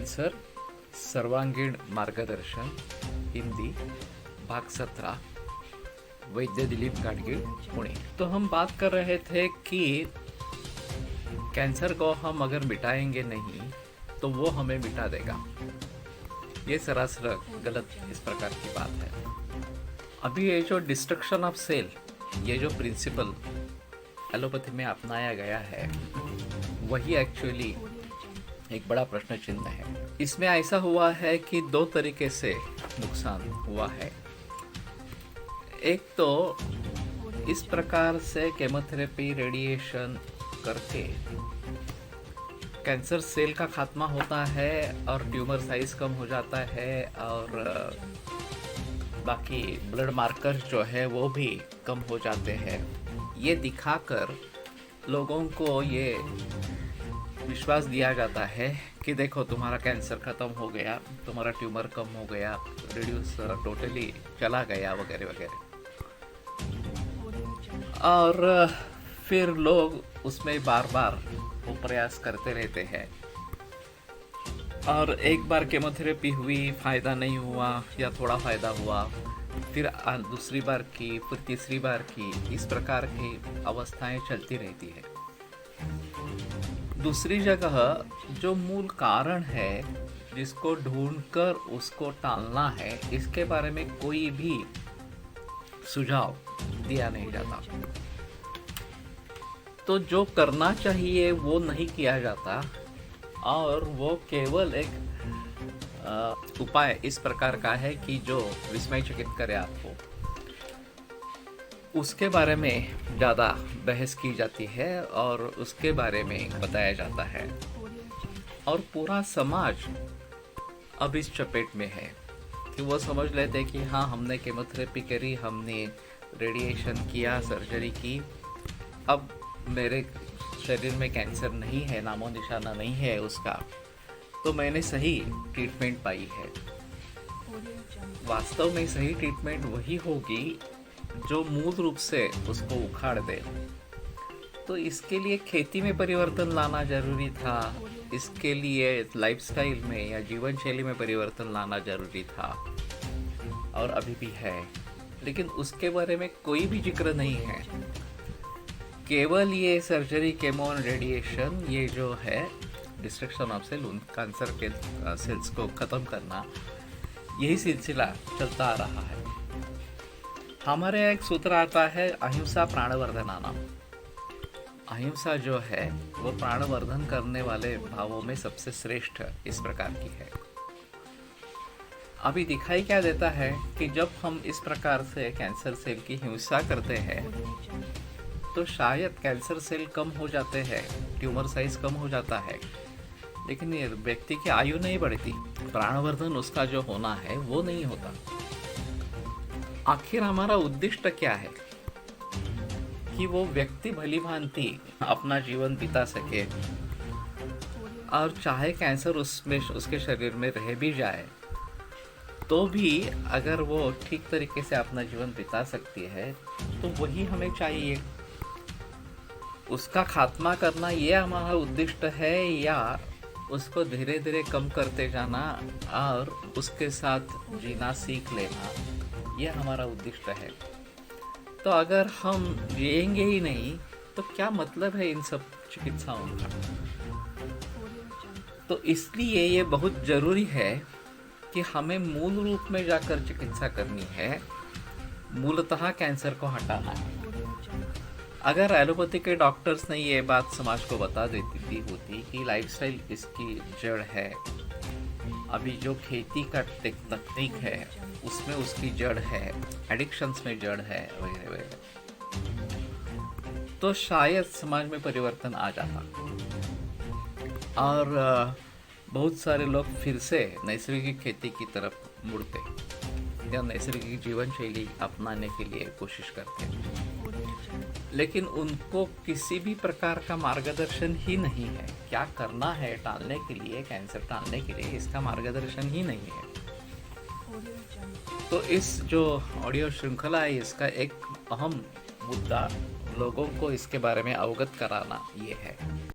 Cancer सर्वांगीण मार्गदर्शन हिंदी भाग 17 वैद्य दिलीप गाडगीळ पुणे। तो हम बात कर रहे थे कि कैंसर को हम अगर मिटाएंगे नहीं तो वो हमें मिटा देगा। ये सरासर गलत इस प्रकार की बात है। अभी ये जो डिस्ट्रक्शन ऑफ सेल, ये जो प्रिंसिपल एलोपैथी में अपनाया गया है, वही एक्चुअली एक बड़ा प्रश्न चिन्ह है। इसमें ऐसा हुआ है कि दो तरीके से नुकसान हुआ है। एक तो इस प्रकार से केमोथेरेपी रेडिएशन करके कैंसर सेल का खात्मा होता है और ट्यूमर साइज कम हो जाता है और बाकी ब्लड मार्कर्स जो है वो भी कम हो जाते हैं। ये दिखाकर लोगों को ये विश्वास दिया जाता है कि देखो तुम्हारा कैंसर खत्म हो गया, तुम्हारा ट्यूमर कम हो गया, रिड्यूस टोटली चला गया वगैरह वगैरह। और फिर लोग उसमें बार बार वो प्रयास करते रहते हैं और एक बार केमोथेरेपी हुई, फायदा नहीं हुआ या थोड़ा फायदा हुआ, फिर दूसरी बार की, फिर तीसरी बार की, इस प्रकार की अवस्थाएं चलती रहती है। दूसरी जगह जो मूल कारण है जिसको ढूंढकर उसको टालना है, इसके बारे में कोई भी सुझाव दिया नहीं जाता। तो जो करना चाहिए वो नहीं किया जाता और वो केवल एक उपाय इस प्रकार का है कि जो विस्मयचकित करे आपको, उसके बारे में ज़्यादा बहस की जाती है और उसके बारे में बताया जाता है और पूरा समाज अब इस चपेट में है कि वो समझ लेते हैं कि हाँ, हमने केमोथेरेपी करी, हमने रेडिएशन किया, सर्जरी की, अब मेरे शरीर में कैंसर नहीं है, नामो निशाना नहीं है उसका, तो मैंने सही ट्रीटमेंट पाई है। वास्तव में सही ट्रीटमेंट वही होगी जो मूल रूप से उसको उखाड़ दे। तो इसके लिए खेती में परिवर्तन लाना जरूरी था, इसके लिए लाइफस्टाइल में या जीवन शैली में परिवर्तन लाना जरूरी था और अभी भी है, लेकिन उसके बारे में कोई भी जिक्र नहीं है। केवल ये सर्जरी, केमो, रेडिएशन, ये जो है डिस्ट्रक्शन ऑफ सेल, उन कैंसर के सेल्स को ख़त्म करना, यही सिलसिला चलता आ रहा है। हमारे एक सूत्र आता है अहिंसा प्राणवर्धनानाम। अहिंसा जो है वो प्राणवर्धन करने वाले भावों में सबसे श्रेष्ठ इस प्रकार की है। अभी दिखाई क्या देता है कि जब हम इस प्रकार से कैंसर सेल की हिंसा करते हैं तो शायद कैंसर सेल कम हो जाते हैं, ट्यूमर साइज कम हो जाता है, लेकिन ये व्यक्ति की आयु नहीं बढ़ती, प्राणवर्धन उसका जो होना है वो नहीं होता। आखिर हमारा उद्दिष्ट क्या है कि वो व्यक्ति भली भांति अपना जीवन बिता सके और चाहे कैंसर उसमें उसके शरीर में रह भी जाए तो भी अगर वो ठीक तरीके से अपना जीवन बिता सकती है तो वही हमें चाहिए। उसका खात्मा करना ये हमारा उद्दिष्ट है या उसको धीरे धीरे कम करते जाना और उसके साथ जीना सीख लेना, ये हमारा उद्दिष्ट है। तो अगर हम जिएंगे ही नहीं तो क्या मतलब है इन सब चिकित्साओं का। तो इसलिए ये बहुत जरूरी है कि हमें मूल रूप में जाकर चिकित्सा करनी है, मूलतः कैंसर को हटाना है। अगर एलोपैथी के डॉक्टर्स ने ये बात समाज को बता देती थी होती कि लाइफस्टाइल इसकी जड़ है, अभी जो खेती का तकनीक है उसमें उसकी जड़ है, एडिक्शंस में जड़ है वगैरह वगैरह, तो शायद समाज में परिवर्तन आ जाता और बहुत सारे लोग फिर से नैसर्गिक खेती की तरफ मुड़ते या नैसर्गिक जीवन शैली अपनाने के लिए कोशिश करते। लेकिन उनको किसी भी प्रकार का मार्गदर्शन ही नहीं है। क्या करना है टालने के लिए, कैंसर टालने के लिए, इसका मार्गदर्शन ही नहीं है। तो इस जो ऑडियो श्रृंखला है, इसका एक अहम मुद्दा लोगों को इसके बारे में अवगत कराना ये है।